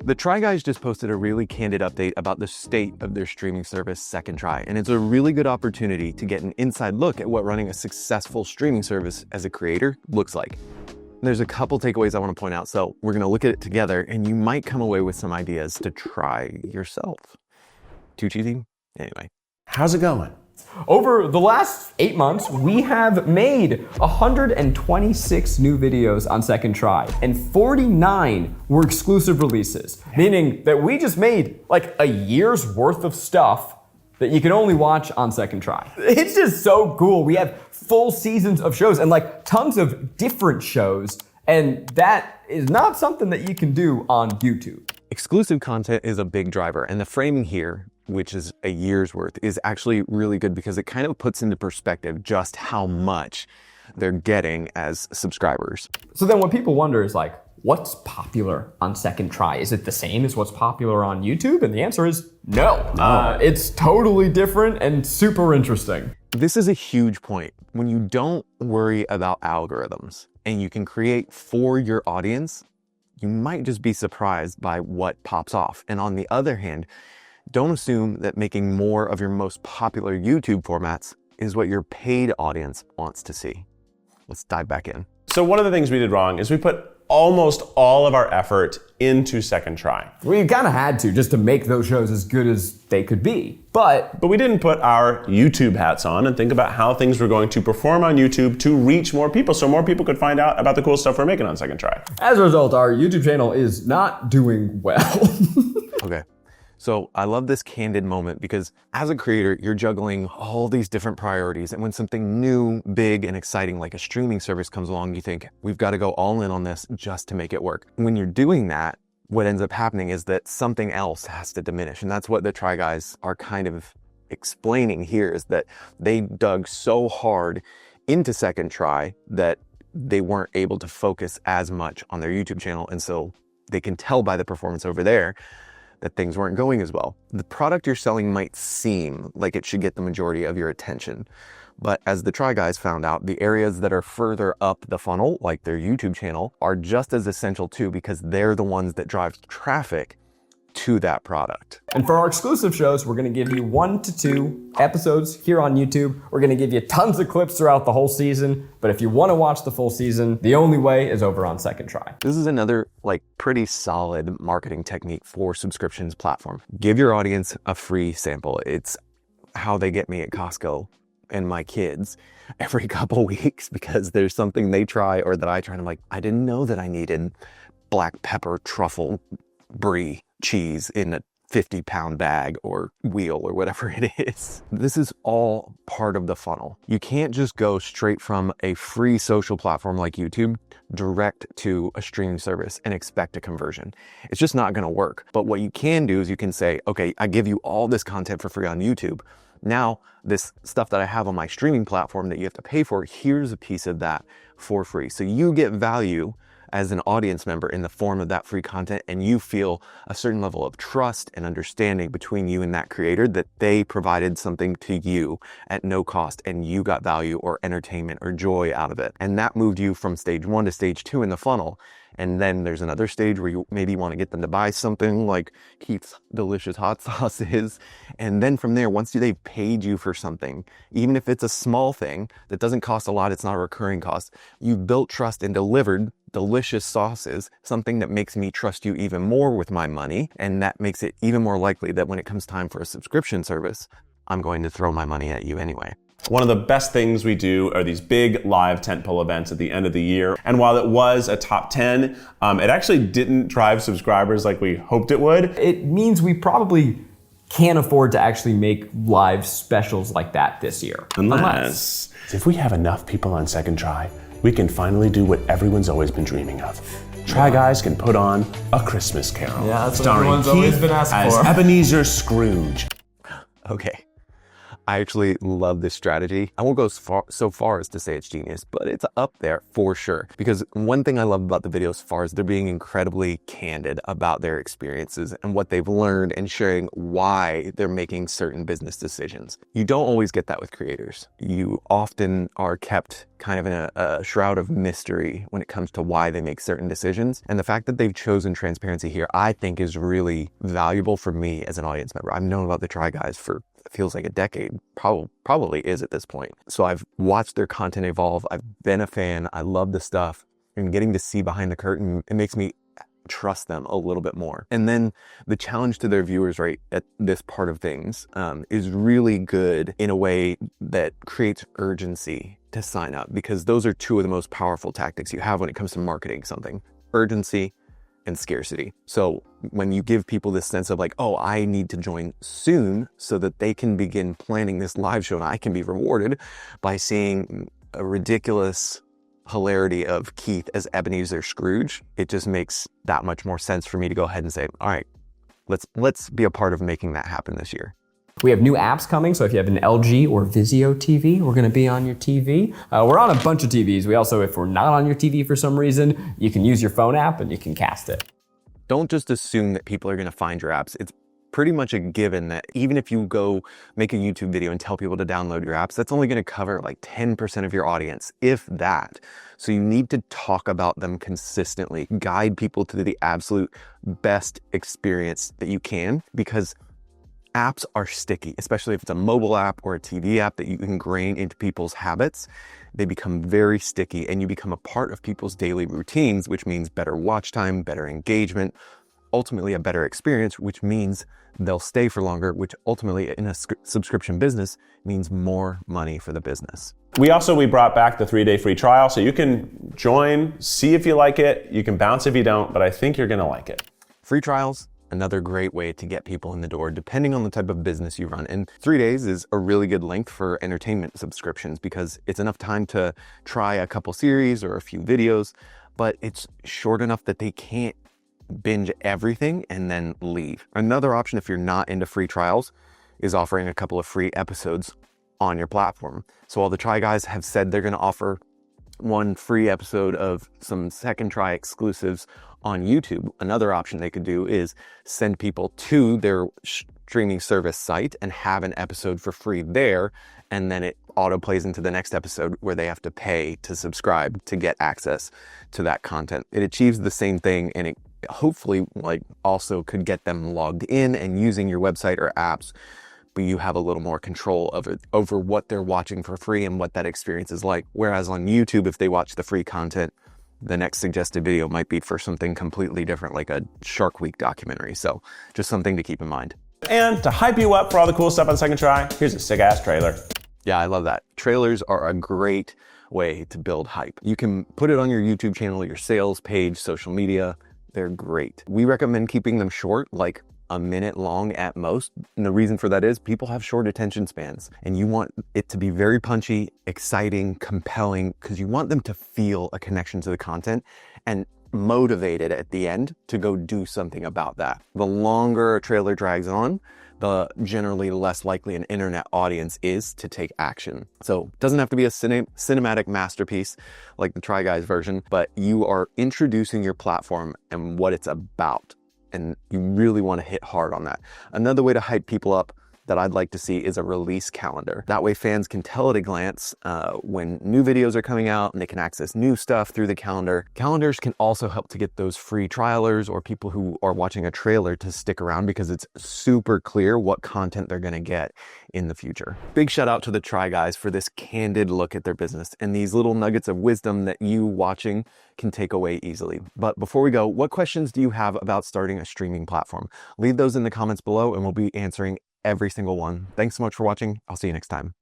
The Try Guys just posted a really candid update about the state of their streaming service, Second Try, and it's a really good opportunity to get an inside look at what running a successful streaming service as a creator looks like. There's a couple takeaways I want to point out, so we're going to look at it together, and you might come away with some ideas to try yourself. Too cheesy? Anyway. How's it going? Over the last 8 months, we have made 126 new videos on Second Try, and 49 were exclusive releases, meaning that we just made like a year's worth of stuff that you can only watch on Second Try. It's just so cool. We have full seasons of shows and like tons of different shows, and that is not something that you can do on YouTube. Exclusive content is a big driver, and the framing here, which is a year's worth, is actually really good because it kind of puts into perspective just how much they're getting as subscribers. So then what people wonder is like, what's popular on Second Try? Is it the same as what's popular on YouTube? And the answer is no. It's totally different and super interesting. This is a huge point. When you don't worry about algorithms and you can create for your audience, you might just be surprised by what pops off. And on the other hand, don't assume that making more of your most popular YouTube formats is what your paid audience wants to see. Let's dive back in. So one of the things we did wrong is we put almost all of our effort into Second Try. We kind of had to just to make those shows as good as they could be. But we didn't put our YouTube hats on and think about how things were going to perform on YouTube to reach more people so more people could find out about the cool stuff we're making on Second Try. As a result, our YouTube channel is not doing well. Okay. So I love this candid moment because as a creator, you're juggling all these different priorities. And when something new, big, and exciting like a streaming service comes along, you think, we've got to go all in on this just to make it work. When you're doing that, what ends up happening is that something else has to diminish. And that's what the Try Guys are kind of explaining here, is that they dug so hard into Second Try that they weren't able to focus as much on their YouTube channel. And so they can tell by the performance over there that things weren't going as well. The product you're selling might seem like it should get the majority of your attention, but as the Try Guys found out, the areas that are further up the funnel, like their YouTube channel, are just as essential too, because they're the ones that drive traffic to that product. And for our exclusive shows, we're gonna give you 1 to 2 episodes here on YouTube. We're gonna give you tons of clips throughout the whole season, but if you wanna watch the full season, the only way is over on Second Try. This is another pretty solid marketing technique for subscriptions platform. Give your audience a free sample. It's how they get me at Costco and my kids every couple weeks because there's something they try or that I try and I'm like, I didn't know that I needed black pepper truffle brie cheese in a 50-pound bag or wheel or whatever it is. This is all part of the funnel. You can't just go straight from a free social platform like YouTube direct to a streaming service and expect a conversion. It's just not gonna work. But what you can do is you can say, okay, I give you all this content for free on YouTube. Now, this stuff that I have on my streaming platform that you have to pay for, here's a piece of that for free. So you get value as an audience member in the form of that free content, and you feel a certain level of trust and understanding between you and that creator that they provided something to you at no cost and you got value or entertainment or joy out of it. And that moved you from stage 1 to stage 2 in the funnel. And then there's another stage where you maybe want to get them to buy something like Keith's delicious hot sauces. And then from there, once they've paid you for something, even if it's a small thing that doesn't cost a lot, it's not a recurring cost, you've built trust and delivered delicious sauces, something that makes me trust you even more with my money. And that makes it even more likely that when it comes time for a subscription service, I'm going to throw my money at you anyway. One of the best things we do are these big live tentpole events at the end of the year. And while it was a top 10, it actually didn't drive subscribers like we hoped it would. It means we probably can't afford to actually make live specials like that this year. Unless if we have enough people on Second Try, we can finally do what everyone's always been dreaming of. Try Guys can put on A Christmas Carol. Yeah, that's what everyone's always been asking as for. Ebenezer Scrooge. Okay. I actually love this strategy. I won't go so far as to say it's genius, but it's up there for sure. Because one thing I love about the videos so far is they're being incredibly candid about their experiences and what they've learned and sharing why they're making certain business decisions. You don't always get that with creators. You often are kept kind of in a shroud of mystery when it comes to why they make certain decisions. And the fact that they've chosen transparency here, I think is really valuable for me as an audience member. I've known about the Try Guys for feels like a decade, probably is at this point. So I've watched their content evolve. I've been a fan. I love the stuff, and getting to see behind the curtain, it makes me trust them a little bit more. And then the challenge to their viewers right at this part of things is really good in a way that creates urgency to sign up, because those are two of the most powerful tactics you have when it comes to marketing something: urgency and scarcity. So when you give people this sense of like, oh, I need to join soon so that they can begin planning this live show and I can be rewarded by seeing a ridiculous hilarity of Keith as Ebenezer Scrooge, it just makes that much more sense for me to go ahead and say, all right, let's be a part of making that happen this year. We have new apps coming, so if you have an LG or Vizio TV, we're gonna be on your TV. We're on a bunch of TVs. We also, if we're not on your TV for some reason, you can use your phone app and you can cast it. Don't just assume that people are gonna find your apps. It's pretty much a given that even if you go make a YouTube video and tell people to download your apps, that's only gonna cover like 10% of your audience, if that. So you need to talk about them consistently, guide people to the absolute best experience that you can, because apps are sticky, especially if it's a mobile app or a TV app that you ingrain into people's habits. They become very sticky and you become a part of people's daily routines, which means better watch time, better engagement, ultimately a better experience, which means they'll stay for longer, which ultimately in a subscription business means more money for the business. We brought back the 3-day free trial, so you can join, see if you like it. You can bounce if you don't, but I think you're gonna like it. Free trials, another great way to get people in the door, depending on the type of business you run. And 3 days is a really good length for entertainment subscriptions because it's enough time to try a couple series or a few videos, but it's short enough that they can't binge everything and then leave. Another option, if you're not into free trials, is offering a couple of free episodes on your platform. So while the Try Guys have said they're going to offer one free episode of some second try exclusives on YouTube, another option they could do is send people to their streaming service site and have an episode for free there, and then it auto plays into the next episode where they have to pay to subscribe to get access to that content. It achieves the same thing, and it hopefully also could get them logged in and using your website or apps, but you have a little more control over what they're watching for free and what that experience is like. Whereas on YouTube, if they watch the free content, the next suggested video might be for something completely different, like a Shark Week documentary. So just something to keep in mind. And to hype you up for all the cool stuff on Second Try, here's a sick ass trailer. Yeah, I love that. Trailers are a great way to build hype. You can put it on your YouTube channel, your sales page, social media. They're great. We recommend keeping them short, like a minute long at most. And the reason for that is people have short attention spans and you want it to be very punchy, exciting, compelling, because you want them to feel a connection to the content and motivated at the end to go do something about that. The longer a trailer drags on, the generally less likely an internet audience is to take action. So it doesn't have to be a cinematic masterpiece like the Try Guys version, but you are introducing your platform and what it's about. And you really want to hit hard on that. Another way to hype people up that I'd like to see is a release calendar. That way fans can tell at a glance when new videos are coming out and they can access new stuff through the calendar. Calendars can also help to get those free trialers or people who are watching a trailer to stick around because it's super clear what content they're gonna get in the future. Big shout out to the Try Guys for this candid look at their business and these little nuggets of wisdom that you watching can take away easily. But before we go, what questions do you have about starting a streaming platform? Leave those in the comments below and we'll be answering every single one. Thanks so much for watching. I'll see you next time.